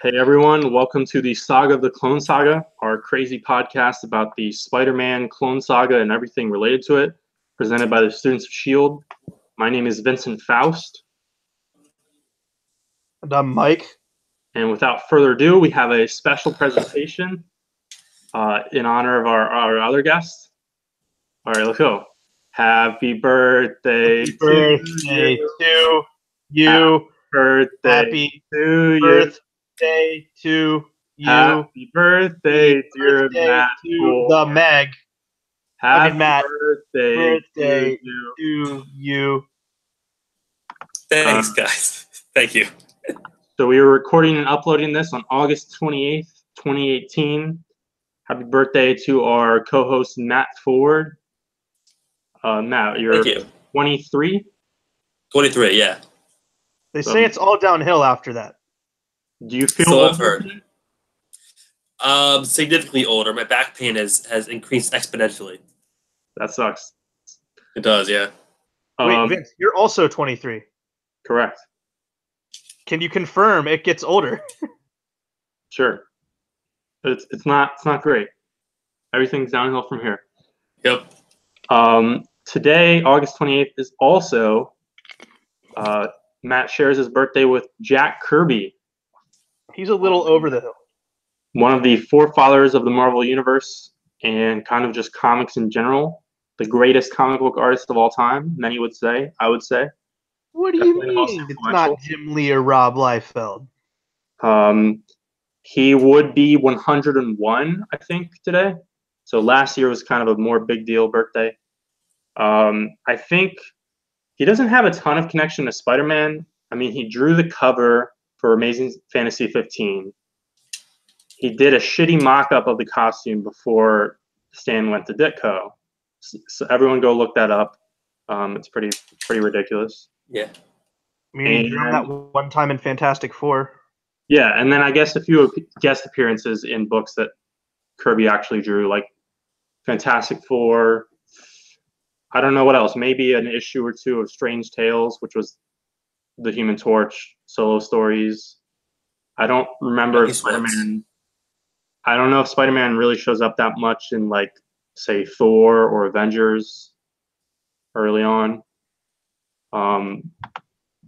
Hey everyone, welcome to the Saga of the Clone Saga, our crazy podcast about the Spider-Man Clone Saga and everything related to it, presented by the students of S.H.I.E.L.D. My name is Vincent Faust. And I'm Mike. And without further ado, we have a special presentation in honor of our other guest. All right, let's go. Happy birthday, Happy birthday to you. Birthday Happy to you. birthday to you. Happy birthday, dear birthday Matt. to the Meg. Happy Matt. birthday Birthday to to you. Thanks, guys. Thank you. So we are recording and uploading this on August 28th, 2018. Happy birthday to our co-host, Matt Ford. Matt, you're 23? 23, yeah. They say it's all downhill after that. Do you feel So older I've heard. Significantly older. My back pain has increased exponentially. That sucks. It does, yeah. Wait, Vince, you're also 23. Correct. Can you confirm it gets older? Sure. It's not great. Everything's downhill from here. Yep. Today, August 28th, is also Matt shares his birthday with Jack Kirby. He's a little over the hill. One of the forefathers of the Marvel Universe and kind of just comics in general. The greatest comic book artist of all time, many would say. I would say. What do you mean it's not Jim Lee or Rob Liefeld? He would be 101, I think, today. So last year was kind of a more big deal birthday. I think he doesn't have a ton of connection to Spider-Man. I mean, he drew the cover for Amazing Fantasy 15. He did a shitty mock-up of the costume before Stan went to Ditko. So everyone go look that up. It's pretty ridiculous. Yeah. I mean, he drew that one time in Fantastic Four. Yeah, and then I guess a few guest appearances in books that Kirby actually drew, like Fantastic Four. I don't know what else. Maybe an issue or two of Strange Tales, which was the Human Torch solo stories. I don't remember if Spider-Man. I don't know if Spider-Man really shows up that much in, like, say, Thor or Avengers early on.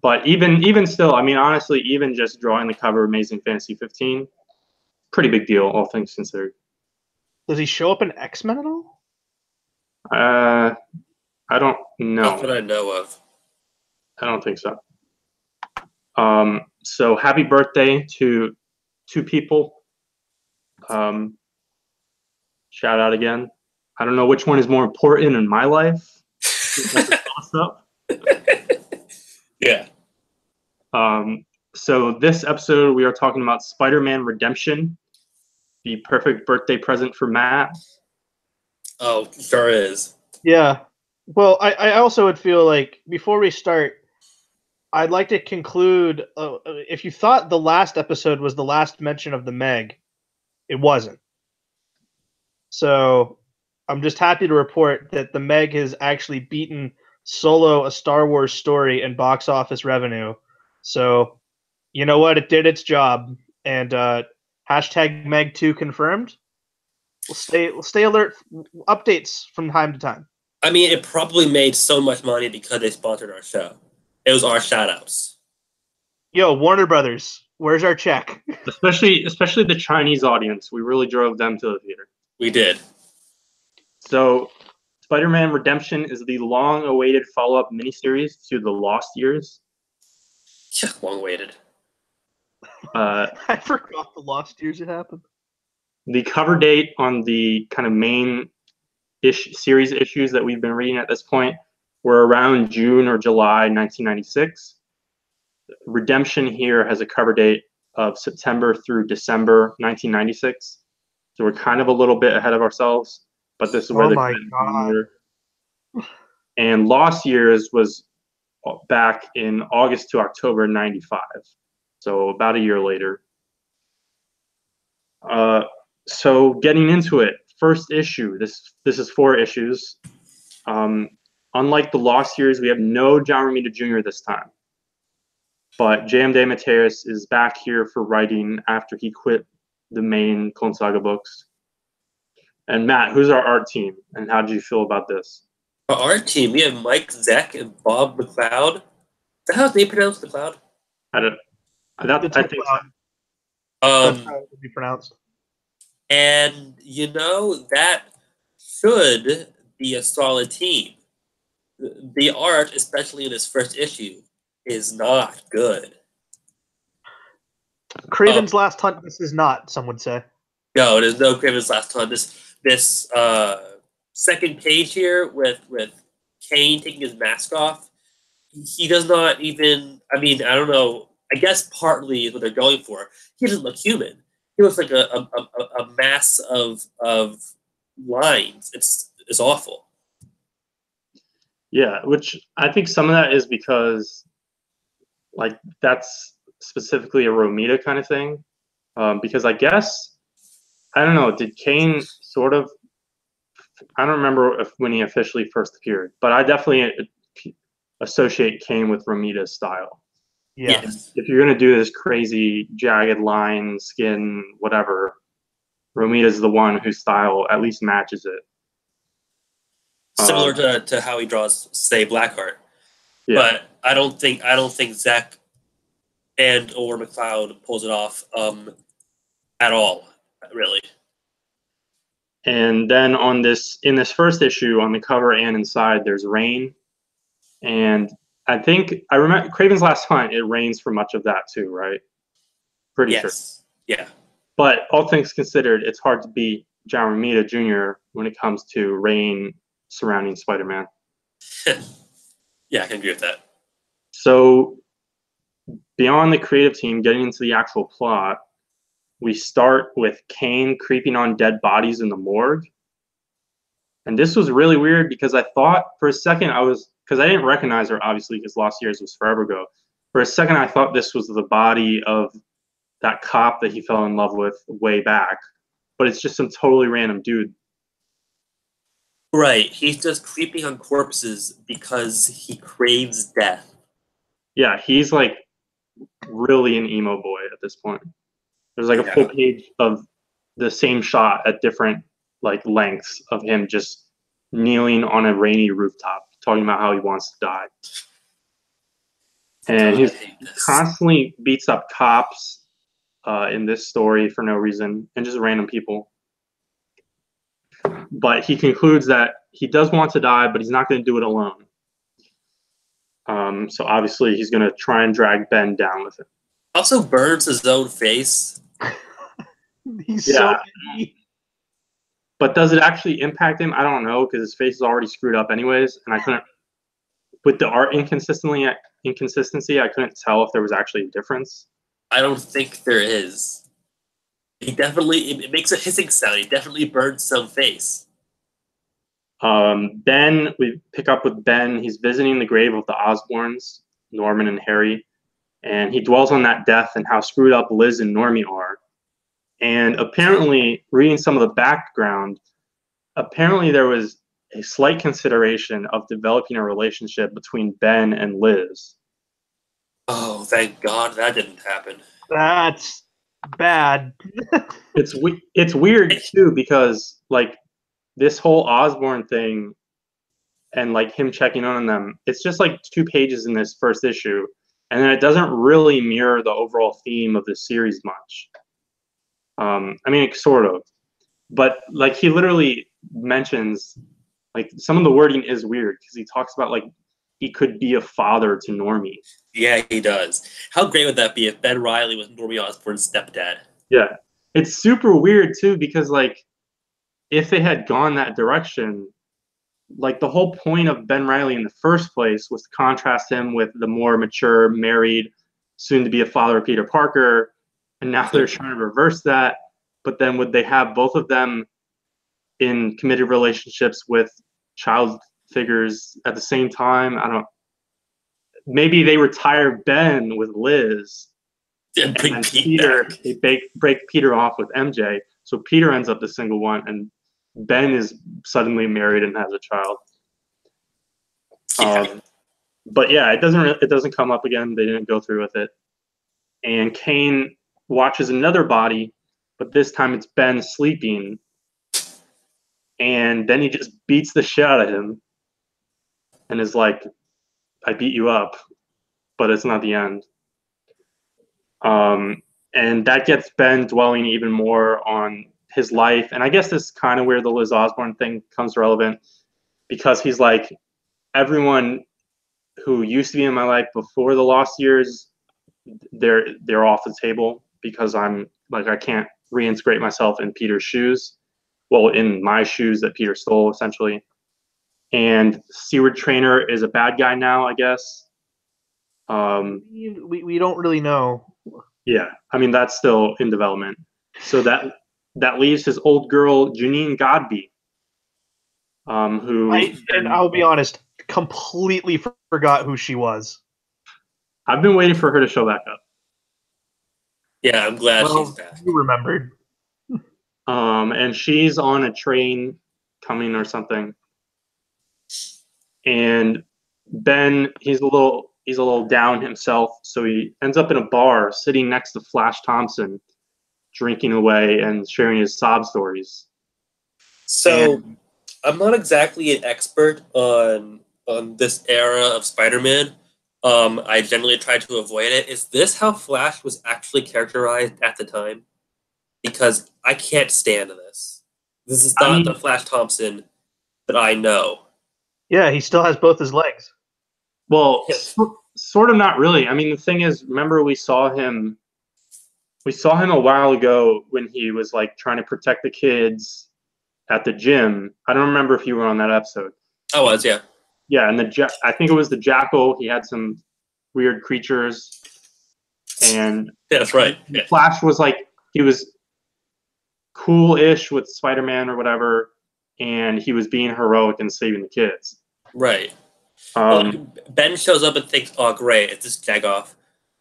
But even still, I mean, honestly, even just drawing the cover of Amazing Fantasy 15, pretty big deal, all things considered. Does he show up in X-Men at all? I don't know. Not that I know of. I don't think so. So happy birthday to two people. Shout out again. I don't know which one is more important in my life. Yeah. So this episode we are talking about Spider-Man Redemption, the perfect birthday present for Matt. Oh, sure is. Yeah. Well, I also would feel like before we start, I'd like to conclude. If you thought the last episode was the last mention of the Meg, it wasn't. So I'm just happy to report that the Meg has actually beaten Solo, a Star Wars story, in box office revenue. So you know what? It did its job. And hashtag Meg2 confirmed. We'll stay alert. Updates from time to time. I mean, it probably made so much money because they sponsored our show. It was our shout-outs. Yo, Warner Brothers, where's our check? Especially the Chinese audience. We really drove them to the theater. We did. So Spider-Man Redemption is the long-awaited follow-up miniseries to The Lost Years. Yeah, long-awaited. I forgot the Lost Years had happened. The cover date on the kind of main series issues that we've been reading at this point were around June or July 1996. Redemption here has a cover date of September through December 1996. So we're kind of a little bit ahead of ourselves, but this is where And Lost Years was back in August to October 95. So about a year later. So getting into it, first issue. This is 4 issues. Unlike the Lost Years, we have no John Romita Jr. this time. But J.M. DeMatteis is back here for writing after he quit the main Clone Saga books. And Matt, who's our art team, and how did you feel about this? For our team, we have Mike Zeck and Bob McLeod. Is that how they pronounce McLeod? I think so. That's how it would be pronounced. And that should be a solid team. The art, especially in this first issue, is not good. Craven's Last Hunt. This is not. Some would say. No, there's no Craven's Last Hunt. This second page here with Kane taking his mask off, he does not even. I mean, I don't know. I guess partly is what they're going for. He doesn't look human. He looks like a mass of lines. It's awful. Yeah, which I think some of that is because, like, that's specifically a Romita kind of thing. Because I guess, I don't know, did Kane sort of, I don't remember when he officially first appeared, but I definitely associate Kane with Romita's style. Yeah. Yes. If you're going to do this crazy jagged line, skin, whatever, Romita's the one whose style at least matches it. Similar to how he draws, say, Blackheart. Yeah. But I don't think Zach and or McLeod pulls it off at all, really. And then in this first issue, on the cover and inside, there's rain. And I remember Craven's Last Hunt, it rains for much of that too, right? Pretty sure. Yeah. But all things considered, it's hard to beat John Romita Jr. when it comes to rain surrounding Spider-Man. Yeah, I can agree with that. So beyond the creative team, getting into the actual plot, we start with Kane creeping on dead bodies in the morgue. And this was really weird because I thought for a second because I didn't recognize her, obviously, because Lost Years was forever ago. For a second, I thought this was the body of that cop that he fell in love with way back. But it's just some totally random dude. Right. He's just creeping on corpses because he craves death. Yeah, he's like really an emo boy at this point. There's like a full page of the same shot at different like lengths of him just kneeling on a rainy rooftop talking about how he wants to die. And he constantly beats up cops in this story for no reason and just random people. But he concludes that he does want to die, but he's not going to do it alone. So obviously he's going to try and drag Ben down with him. Also burns his own face. He's so angry. But does it actually impact him? I don't know, because his face is already screwed up anyways, and I couldn't. With the art inconsistency, I couldn't tell if there was actually a difference. I don't think there is. It makes a hissing sound. He definitely burns some face. Ben, we pick up with Ben. He's visiting the grave of the Osborns, Norman and Harry, and he dwells on that death and how screwed up Liz and Normie are. And apparently, reading some of the background, apparently there was a slight consideration of developing a relationship between Ben and Liz. Oh, thank God that didn't happen. That's bad. It's weird too, because like this whole Osborn thing and like him checking on them, it's just like 2 pages in this first issue, and then it doesn't really mirror the overall theme of the series much. I mean, sort of, but like he literally mentions, like some of the wording is weird because he talks about like he could be a father to Normie. Yeah, he does. How great would that be if Ben Reilly was Normie Osborn's stepdad? Yeah, it's super weird too because like if they had gone that direction, like the whole point of Ben Reilly in the first place was to contrast him with the more mature, married, soon to be a father Peter Parker. And now they're trying to reverse that. But then would they have both of them in committed relationships with child figures at the same time? I don't. Maybe they retire Ben with Liz, and then Peter. Back. They break Peter off with MJ, so Peter ends up the single one, and Ben is suddenly married and has a child. Yeah. But yeah, it doesn't come up again. They didn't go through with it. And Kane watches another body, but this time it's Ben sleeping. And then he just beats the shit out of him and is like, I beat you up, but it's not the end. And that gets Ben dwelling even more on his life. And I guess this is kind of where the Liz Osborne thing comes relevant, because he's like, everyone who used to be in my life before the lost years, they're off the table because I'm like, I can't reintegrate myself in Peter's shoes. Well, in my shoes that Peter stole, essentially. And Seward Trainer is a bad guy now, I guess. We don't really know. Yeah, I mean, that's still in development. So that leaves his old girl Janine Godby, who and I'll be honest, completely forgot who she was. I've been waiting for her to show back up. Yeah, I'm glad she's back. You remembered. And she's on a train coming or something. And Ben, he's a little down himself, so he ends up in a bar sitting next to Flash Thompson, drinking away and sharing his sob stories. So I'm not exactly an expert on this era of Spider-Man. I generally try to avoid it. Is this how Flash was actually characterized at the time? Because I can't stand this. This is not the Flash Thompson that I know. Yeah, he still has both his legs. Well, sort of not really. I mean, the thing is, remember we saw him a while ago when he was like trying to protect the kids at the gym. I don't remember if you were on that episode. I was, yeah. Yeah, and I think it was the Jackal. He had some weird creatures, and yeah, that's right. Yeah. Flash was like, he was cool-ish with Spider-Man or whatever, and he was being heroic and saving the kids. Right. Ben shows up and thinks, "Oh, great, it's this Jagoff."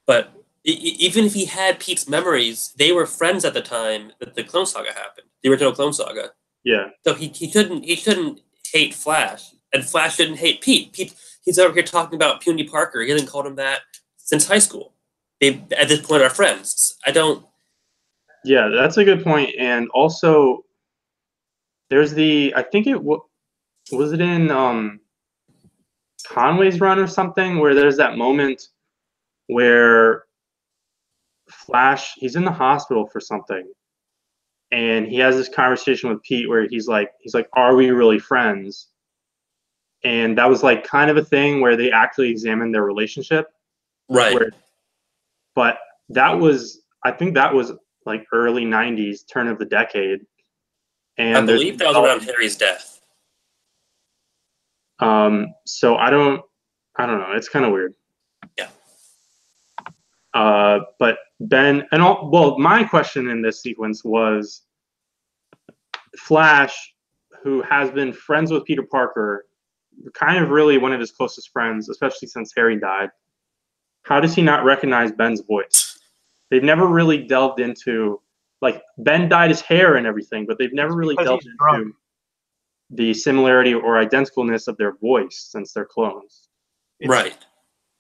But even if he had Pete's memories, they were friends at the time that the Clone Saga happened, the original Clone Saga. Yeah. So he couldn't hate Flash, and Flash shouldn't hate Pete. He's over here talking about Puny Parker. He hasn't called him that since high school. They at this point are friends. I don't. Yeah, that's a good point. And also, there's I think it was it in Conway's run or something, where there's that moment where Flash, he's in the hospital for something, and he has this conversation with Pete where he's like, are we really friends? And that was like kind of a thing where they actually examined their relationship. Right. But I think that was like early 90s, turn of the decade. And I believe that was around Harry's death. So I don't know. It's kind of weird. Yeah. But Ben my question in this sequence was Flash, who has been friends with Peter Parker, kind of really one of his closest friends, especially since Harry died. How does he not recognize Ben's voice? They've never really delved into, like, Ben dyed his hair and everything, but they've never really delved into the similarity or identicalness of their voice since they're clones. Right.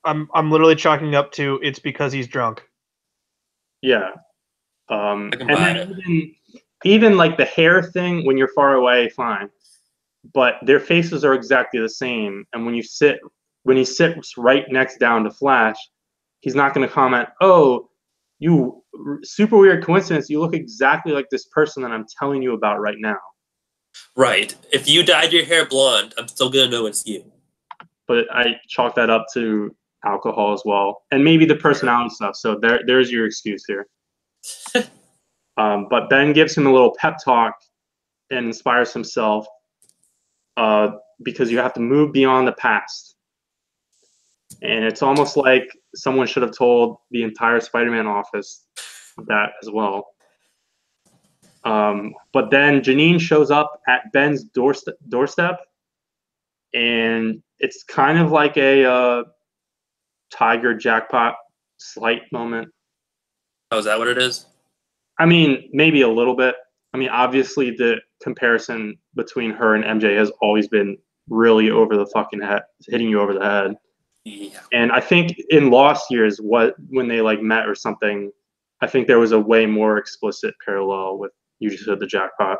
I'm literally chalking up to it's because he's drunk. Yeah. And then even like the hair thing, when you're far away, fine. But their faces are exactly the same. And when he sits right next down to Flash, he's not going to comment, "Oh, you super weird coincidence. You look exactly like this person that I'm telling you about right now." Right. If you dyed your hair blonde, I'm still going to know it's you. But I chalk that up to alcohol as well, and maybe the personality stuff. So there's your excuse here. But Ben gives him a little pep talk and inspires himself, because you have to move beyond the past. And it's almost like someone should have told the entire Spider-Man office that as well. But then Janine shows up at Ben's doorstep, and it's kind of like a Tiger jackpot slight moment. Oh, is that what it is? I mean, maybe a little bit. I mean, obviously the comparison between her and MJ has always been really over the fucking head, hitting you over the head. Yeah. And I think in Lost Years, when they like met or something, I think there was a way more explicit parallel with You Just Hit the Jackpot.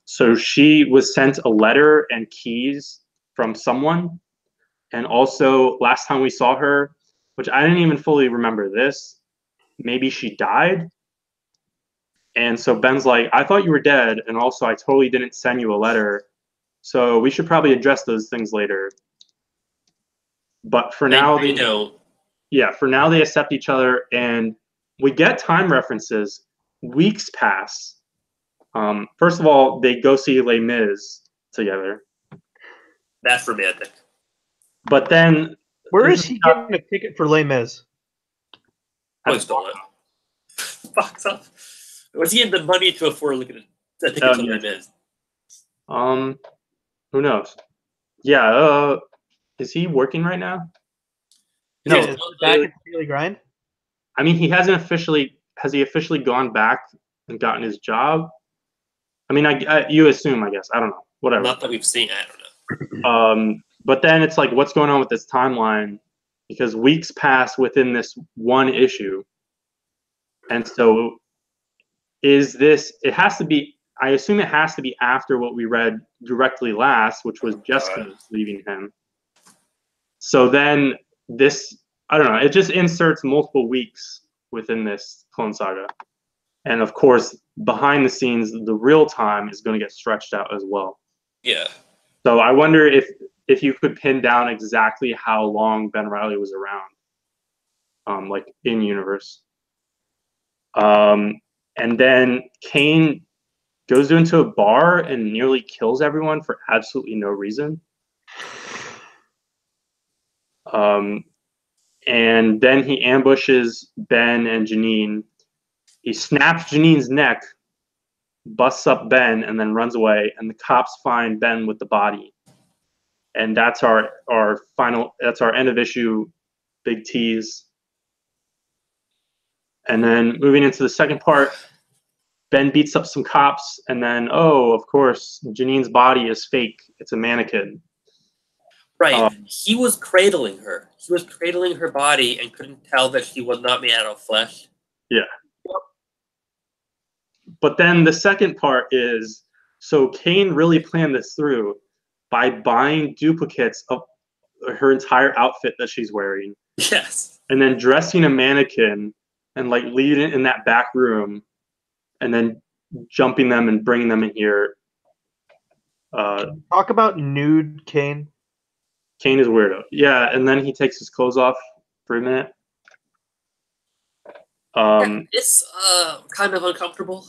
So she was sent a letter and keys from someone, and also last time we saw her, which I didn't even fully remember this, maybe she died. And so Ben's like, I thought you were dead, and also I totally didn't send you a letter, so we should probably address those things later. But for now, for now they accept each other, and we get time references. Weeks pass. First of all, they go see Les Mis together. That's romantic. But then, where is he getting a ticket for Les Mis? I stole it. Box up. Was he getting the money to afford looking at tickets to Les Mis? Who knows? Yeah. Is he working right now? No, is he back at the daily grind? I mean, he hasn't officially. Has he officially gone back and gotten his job? I mean, you assume, I guess. I don't know. Whatever. Not that we've seen. I don't know. But then it's like, what's going on with this timeline? Because weeks pass within this one issue, and so is this? It has to be. I assume it has to be after what we read directly last, which was Jessica leaving him. So then this, I don't know. It just inserts multiple weeks within this Clone Saga. And of course, behind the scenes, the real time is going to get stretched out as well. Yeah. So I wonder if you could pin down exactly how long Ben Reilly was around, like in universe. And then Kane goes into a bar and nearly kills everyone for absolutely no reason. And then he ambushes Ben and Janine. He snaps Janine's neck, busts up Ben, and then runs away. And the cops find Ben with the body. And that's our final. That's our end of issue, big tease. And then moving into the second part, Ben beats up some cops, and then of course, Janine's body is fake. It's a mannequin. Right. He was cradling her. He was cradling her body and couldn't tell that she was not made out of flesh. Yeah. But then the second part is, so Kane really planned this through by buying duplicates of her entire outfit that she's wearing. Yes. And then dressing a mannequin and like leaving it in that back room, and then jumping them and bringing them in here. Talk about nude Kane. Kane is weirdo. Yeah, and then he takes his clothes off for a minute. It's kind of uncomfortable.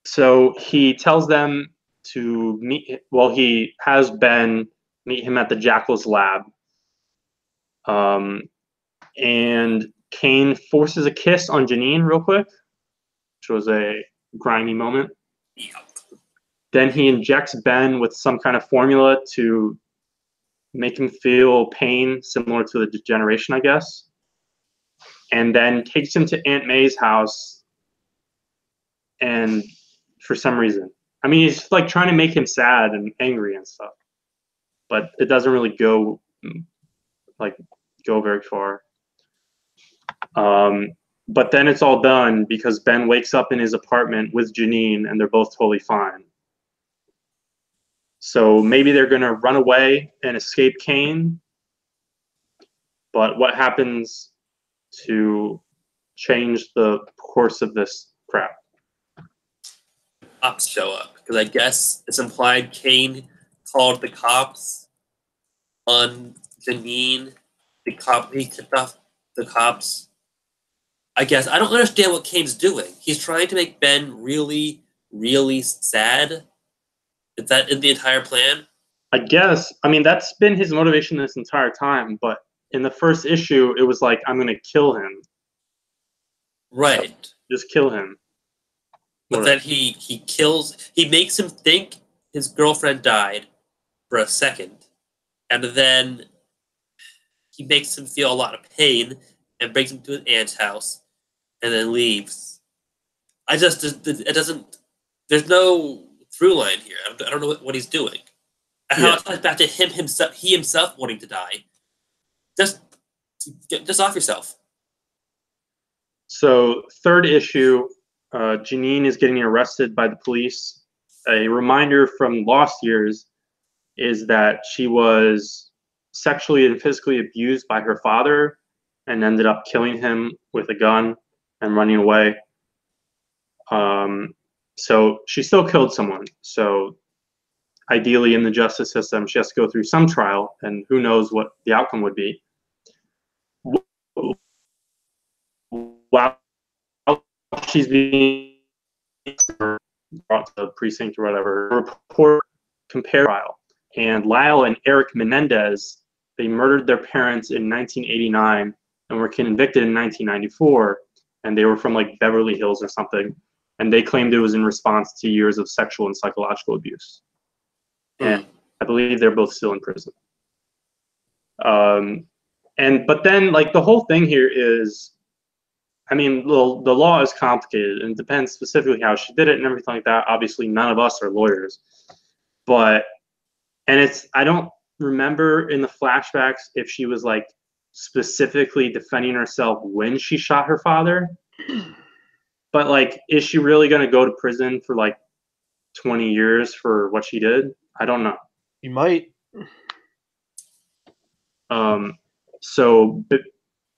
So he tells them to meet. Well, he has Ben meet him at the Jackal's lab. And Kane forces a kiss on Janine real quick, which was a grimy moment. Yeah. Then he injects Ben with some kind of formula to make him feel pain similar to the degeneration, I guess. And then takes him to Aunt May's house. And for some reason, I mean, he's like trying to make him sad and angry and stuff, but it doesn't really go very far. But then it's all done because Ben wakes up in his apartment with Janine, and they're both totally fine. So maybe they're going to run away and escape Kane. But what happens to change the course of this crap? Cops show up because I guess it's implied Kane called the cops on Janine. He tipped off the cops. I guess I don't understand what Kane's doing. He's trying to make Ben really, really sad. Is that in the entire plan? I guess. I mean, that's been his motivation this entire time. But in the first issue, it was like, I'm going to kill him. Right. Just kill him. But then he makes him think his girlfriend died for a second. And then he makes him feel a lot of pain and brings him to his aunt's house and then leaves. It doesn't, there's no through line here. I don't know what he's doing. and how it ties back to he himself wanting to die. Just off yourself. So, third issue, Janine is getting arrested by the police. A reminder from Lost Years is that she was sexually and physically abused by her father and ended up killing him with a gun and running away. So she still killed someone. So ideally in the justice system, she has to go through some trial, and who knows what the outcome would be. While she's being brought to the precinct or whatever, a report compare trial. And Lyle and Eric Menendez, they murdered their parents in 1989 and were convicted in 1994. And they were from like Beverly Hills or something. And they claimed it was in response to years of sexual and psychological abuse. And I believe they're both still in prison. But then like the whole thing here is, I mean, the law is complicated and it depends specifically how she did it and everything like that. Obviously, none of us are lawyers, but, and it's, I don't remember in the flashbacks if she was like specifically defending herself when she shot her father, but like, is she really going to go to prison for like 20 years for what she did? I don't know. You might.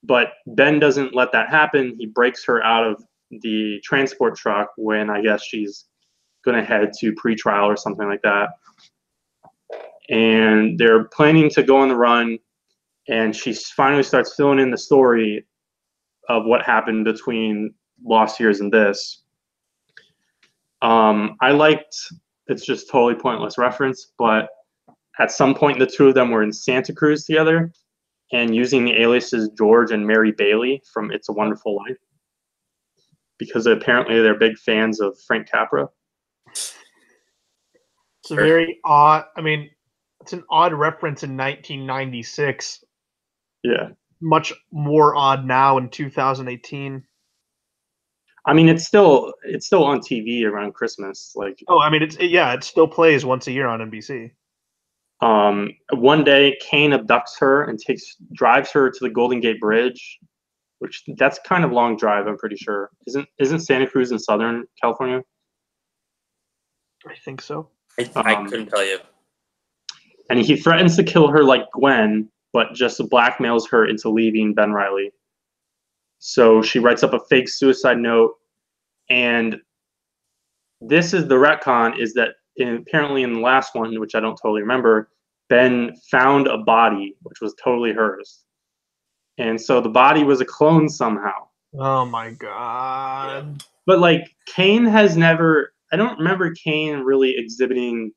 But Ben doesn't let that happen. He breaks her out of the transport truck when I guess she's going to head to pretrial or something like that. And they're planning to go on the run. And she finally starts filling in the story of what happened between Lost Years and this. I liked, it's just totally pointless reference, but at some point the two of them were in Santa Cruz together and using the aliases George and Mary Bailey from It's a Wonderful Life, because apparently they're big fans of Frank Capra. It's a very odd, I mean, it's an odd reference in 1996. Yeah. Much more odd now in 2018. I mean, it's still on TV around Christmas. Like, oh, I mean, it still plays once a year on NBC. One day, Kane abducts her and drives her to the Golden Gate Bridge, which that's kind of long drive. I'm pretty sure. Isn't Santa Cruz in Southern California? I think so. I couldn't tell you. And he threatens to kill her like Gwen, but just blackmails her into leaving Ben Reilly. So she writes up a fake suicide note, and this is the retcon, is that apparently in the last one, which I don't totally remember, Ben found a body, which was totally hers. And so the body was a clone somehow. Oh my God. Yeah. But like Kane has never, I don't remember Kane really exhibiting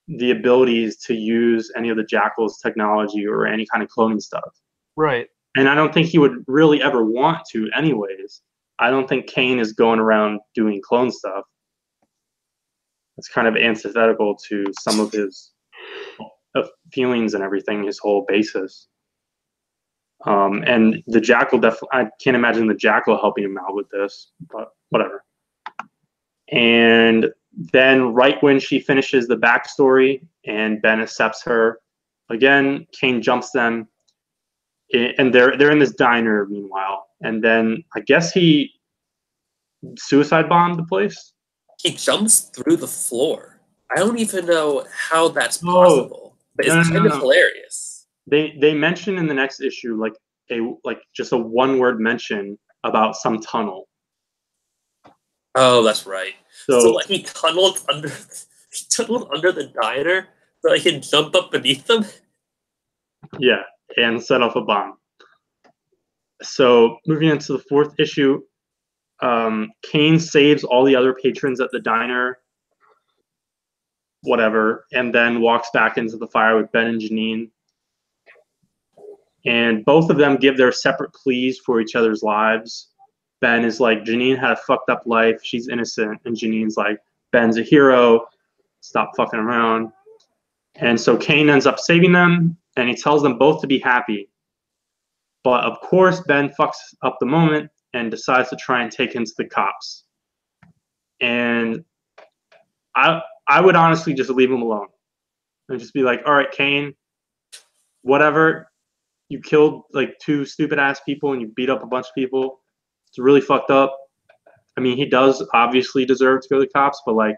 the abilities to use any of the Jackal's technology or any kind of cloning stuff. Right. And I don't think he would really ever want to anyways. I don't think Kane is going around doing clone stuff. It's kind of antithetical to some of his feelings and everything, his whole basis. And the Jackal, I can't imagine the Jackal helping him out with this, but whatever. And then right when she finishes the backstory and Ben accepts her, again, Kane jumps them. And they're in this diner meanwhile. And then I guess he suicide bombed the place. He jumps through the floor. I don't even know how that's possible, but it's kind of hilarious. They mention in the next issue like just a one-word mention about some tunnel. Oh, that's right. So like he tunneled under the diner so he can jump up beneath them. Yeah, and set off a bomb. So moving into the fourth issue, Kane saves all the other patrons at the diner, whatever, and then walks back into the fire with Ben and Janine. And both of them give their separate pleas for each other's lives. Ben is like, Janine had a fucked up life. She's innocent. And Janine's like, Ben's a hero. Stop fucking around. And so Kane ends up saving them, and he tells them both to be happy. But of course, Ben fucks up the moment and decides to try and take him to the cops. And I would honestly just leave him alone. and just be like, all right, Kane, whatever. You killed like 2 stupid ass people and you beat up a bunch of people. It's really fucked up. I mean, he does obviously deserve to go to the cops, but like,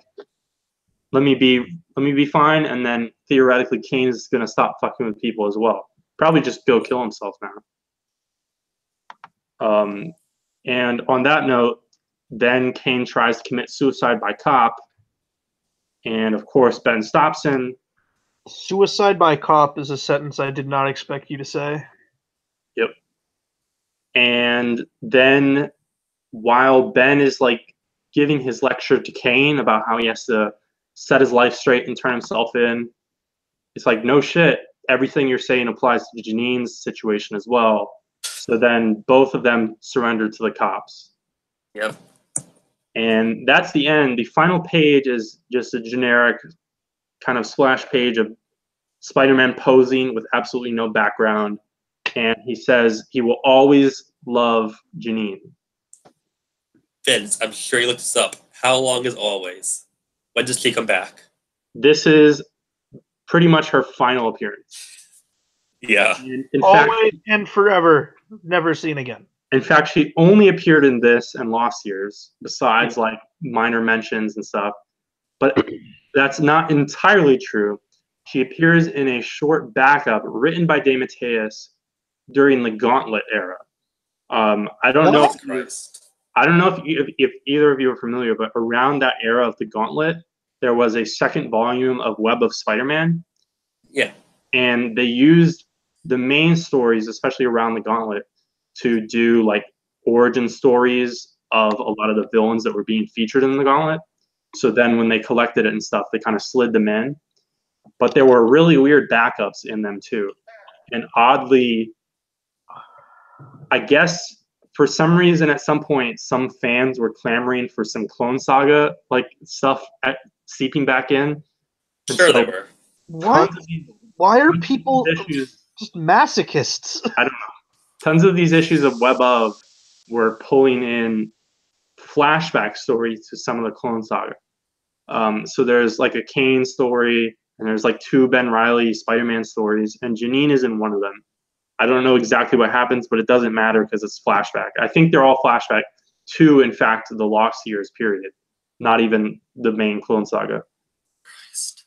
let me be fine, and then theoretically, Kane is gonna stop fucking with people as well. Probably just go kill himself now. And on that note, then Kane tries to commit suicide by cop, and of course, Ben stops him. Suicide by cop is a sentence I did not expect you to say. Yep. And then while Ben is like giving his lecture to Kane about how he has to set his life straight and turn himself in, it's like, no shit, everything you're saying applies to Janine's situation as well. So then both of them surrender to the cops. Yep. And that's the end. The final page is just a generic kind of splash page of Spider-Man posing with absolutely no background. And he says he will always love Janine. Vince, I'm sure you looked this up. How long is always? When does she come back? This is pretty much her final appearance. Yeah. And in Always fact, and forever, never seen again. in fact, she only appeared in this and Lost Years, besides like minor mentions and stuff. But that's not entirely true. She appears in a short backup written by DeMatteis during the Gauntlet era. I don't know if either of you are familiar, but around that era of the Gauntlet, there was a second volume of Web of Spider-Man. Yeah. And they used the main stories, especially around the Gauntlet, to do like origin stories of a lot of the villains that were being featured in the Gauntlet. So then when they collected it and stuff, they kind of slid them in. But there were really weird backups in them too. And oddly, I guess for some reason at some point, some fans were clamoring for some Clone Saga like stuff seeping back in. And Sure so they were. What? Why are people issues, just masochists? I don't know. Tons of these issues of Web of were pulling in flashback stories to some of the Clone Saga. So there's like a Kane story, and there's like 2 Ben Reilly Spider-Man stories, and Janine is in one of them. I don't know exactly what happens, but it doesn't matter because it's flashback. I think they're all flashback to, in fact, the Lost Years period, not even the main Clone Saga. Christ.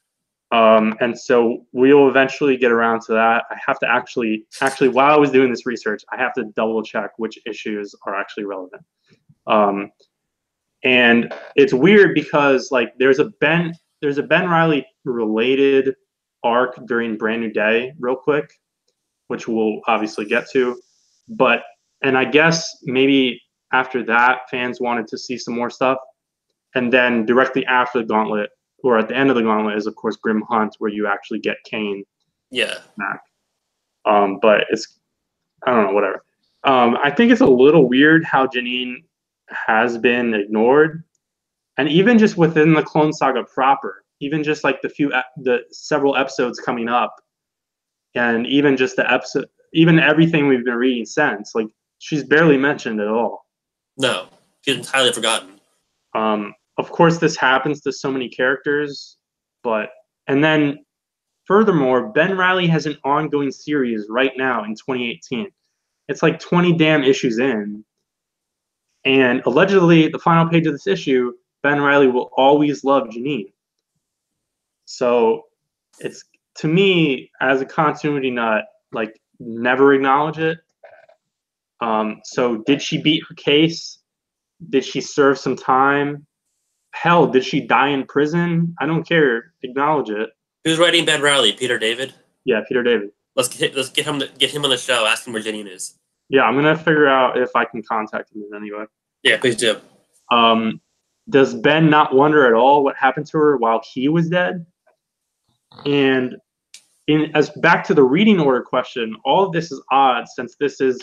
And so we'll eventually get around to that. I have to actually, while I was doing this research, I have to double check which issues are actually relevant. And it's weird because like there's a Ben Reilly related arc during Brand New Day, real quick, which we'll obviously get to. But and I guess maybe after that, fans wanted to see some more stuff. And then directly after the Gauntlet, or at the end of the Gauntlet, is of course Grim Hunt, where you actually get Kane Yeah. back. But it's, I don't know, whatever. I think it's a little weird how Janine has been ignored, and even just within the Clone Saga proper, even just like the several episodes coming up, and even just the episode, even everything we've been reading since, like she's barely mentioned at all. No, she's entirely forgotten. Of course, this happens to so many characters, and then furthermore, Ben Reilly has an ongoing series right now in 2018. It's like 20 damn issues in. And allegedly, the final page of this issue, Ben Reilly will always love Janine. So it's, to me, as a continuity nut, like, never acknowledge it. So did she beat her case? Did she serve some time? Hell, did she die in prison? I don't care. Acknowledge it. Who's writing Ben Reilly? Peter David? Yeah, Peter David. Let's get him on the show. Ask him where Janine is. Yeah, I'm gonna figure out if I can contact him in any way. Yeah, please do. Does Ben not wonder at all what happened to her while he was dead? And as back to the reading order question, all of this is odd since this is,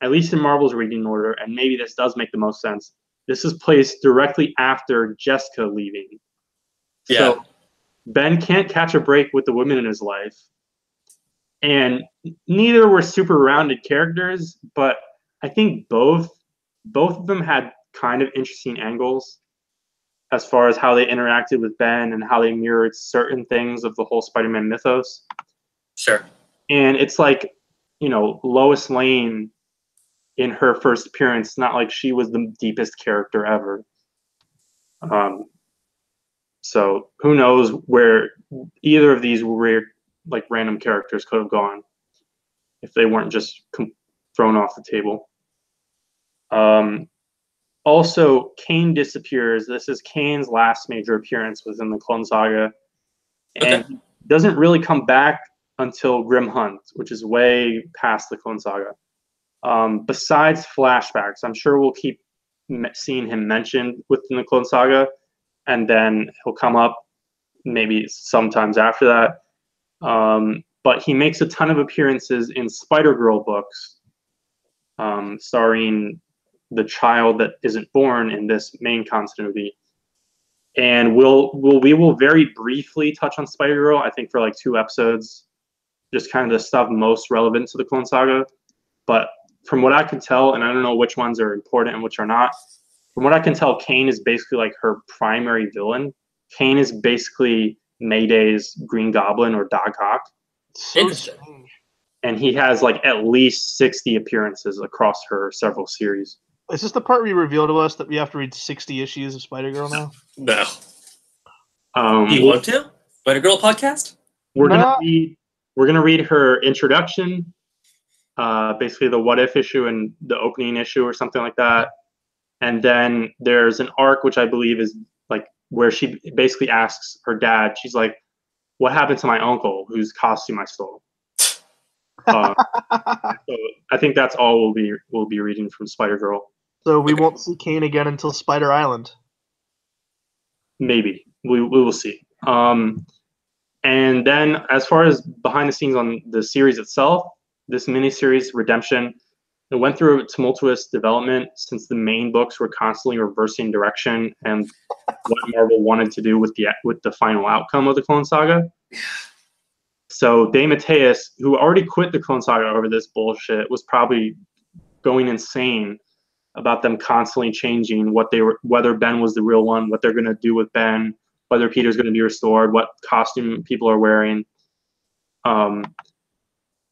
at least in Marvel's reading order, and maybe this does make the most sense. This is placed directly after Jessica leaving. Yeah. So Ben can't catch a break with the women in his life. And neither were super rounded characters, but I think both of them had kind of interesting angles. as far as how they interacted with Ben and how they mirrored certain things of the whole Spider-Man mythos. Sure. And it's like, Lois Lane in her first appearance, not like she was the deepest character ever. So who knows where either of these weird, like random characters could have gone if they weren't just thrown off the table. Also, Kane disappears. This is Kane's last major appearance within the Clone Saga. And he doesn't really come back until Grim Hunt, which is way past the Clone Saga. Besides flashbacks, I'm sure we'll keep seeing him mentioned within the Clone Saga, and then he'll come up maybe sometimes after that. But he makes a ton of appearances in Spider-Girl books, starring the child that isn't born in this main continuity. And we will very briefly touch on Spider-Girl, I think for like 2 episodes, just kind of the stuff most relevant to the Clone Saga. But from what I can tell, and I don't know which ones are important and which are not, from what I can tell, Kane is basically like her primary villain. Kane is basically Mayday's Green Goblin or Doc Ock. So strange. And he has like at least 60 appearances across her several series. Is this the part where you reveal to us that we have to read 60 issues of Spider-Girl now? No. Do you want to? Spider-Girl podcast? We're gonna read her introduction, basically the What If issue and the opening issue or something like that. And then there's an arc which I believe is like where she basically asks her dad, she's like, what happened to my uncle whose costume I stole? So I think that's all we'll be reading from Spider-Girl. So we won't see Kane again until Spider Island. Maybe. We will see. And then as far as behind the scenes on the series itself, this miniseries, Redemption, it went through a tumultuous development since the main books were constantly reversing direction and what Marvel wanted to do with the final outcome of the Clone Saga. So DeMatteis, who already quit the Clone Saga over this bullshit, was probably going insane about them constantly changing whether Ben was the real one, what they're going to do with Ben, whether Peter's going to be restored, what costume people are wearing. And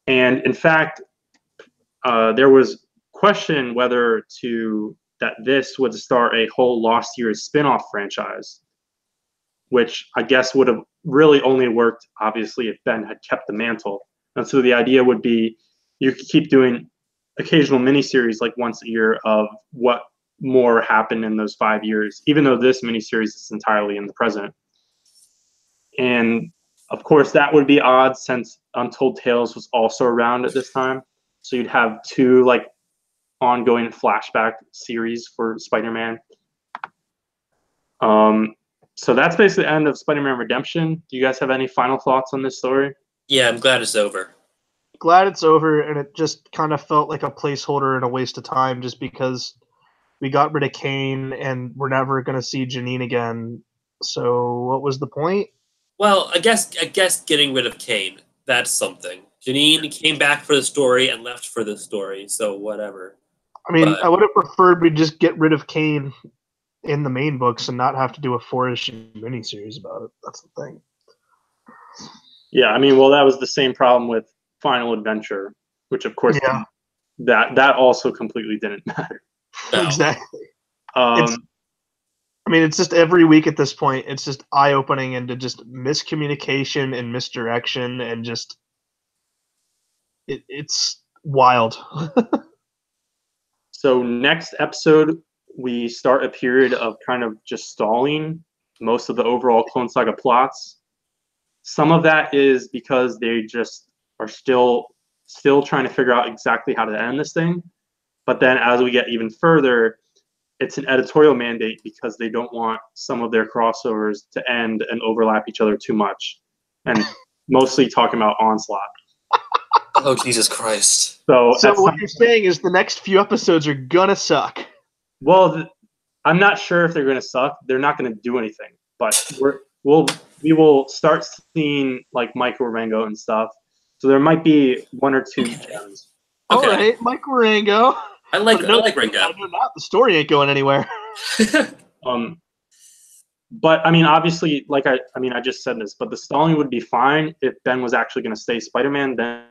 in fact, there was question whether that this would start a whole Lost Years spin-off franchise, which I guess would have really only worked, obviously, if Ben had kept the mantle. And so the idea would be you could keep doing occasional miniseries like once a year of what more happened in those 5 years, even though this miniseries is entirely in the present. And of course, that would be odd since Untold Tales was also around at this time. So you'd have 2 like ongoing flashback series for Spider-Man. So that's basically the end of Spider-Man Redemption. Do you guys have any final thoughts on this story? Yeah, I'm glad it's over. Glad it's over, and it just kind of felt like a placeholder and a waste of time just because we got rid of Kane and we're never going to see Janine again. So what was the point? Well, I guess getting rid of Kane, that's something. Janine came back for the story and left for the story, so whatever. I mean, I would have preferred we just get rid of Kane in the main books and not have to do a 4-issue miniseries about it. That's the thing. Yeah, I mean, well, that was the same problem with Final Adventure, which of course that also completely didn't matter. No. Exactly. It's just every week at this point, it's just eye-opening into just miscommunication and misdirection and just it's wild. So next episode, we start a period of kind of just stalling most of the overall Clone Saga plots. Some of that is because they just are still trying to figure out exactly how to end this thing. But then as we get even further, it's an editorial mandate because they don't want some of their crossovers to end and overlap each other too much. And mostly talking about Onslaught. Oh, Jesus Christ. So what you're saying is the next few episodes are gonna suck. Well, I'm not sure if they're gonna suck. They're not gonna do anything. But we will start seeing like Mike Warango and stuff. So there might be 1 or 2 gems. Okay. All right, Mike Warango. I like Rango. I know not. The story ain't going anywhere. But I mean, obviously, like I mean, I just said this, but the stalling would be fine if Ben was actually going to stay Spider-Man. Then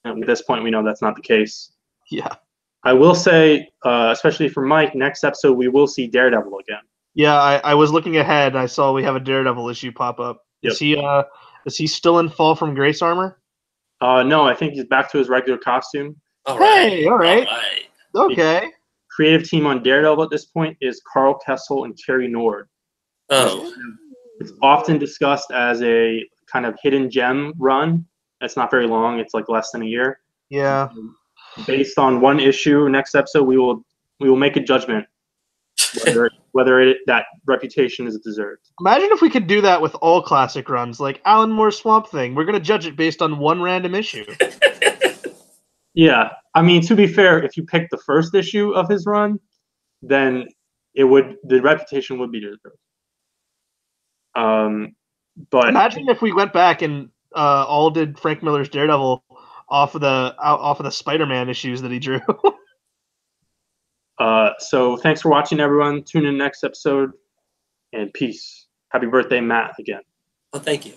at this point, we know that's not the case. Yeah. I will say, especially for Mike, next episode we will see Daredevil again. Yeah, I was looking ahead. I saw we have a Daredevil issue pop up. Yep. Is he still in Fall from Grace armor? No, I think he's back to his regular costume. All right. Hey, all right. Okay. Creative team on Daredevil at this point is Carl Kessel and Terry Nord. Oh. It's often discussed as a kind of hidden gem run. It's not very long. It's like less than a year. Yeah. Based on one issue, next episode we will make a judgment whether that reputation is deserved. Imagine if we could do that with all classic runs, like Alan Moore's Swamp Thing. We're gonna judge it based on one random issue. Yeah, I mean, to be fair, if you pick the first issue of his run, then the reputation would be deserved. But imagine if we went back and all did Frank Miller's Daredevil off of the Spider-Man issues that he drew. So thanks for watching, everyone. Tune in next episode, and peace. Happy birthday, Matt, again. Well, thank you.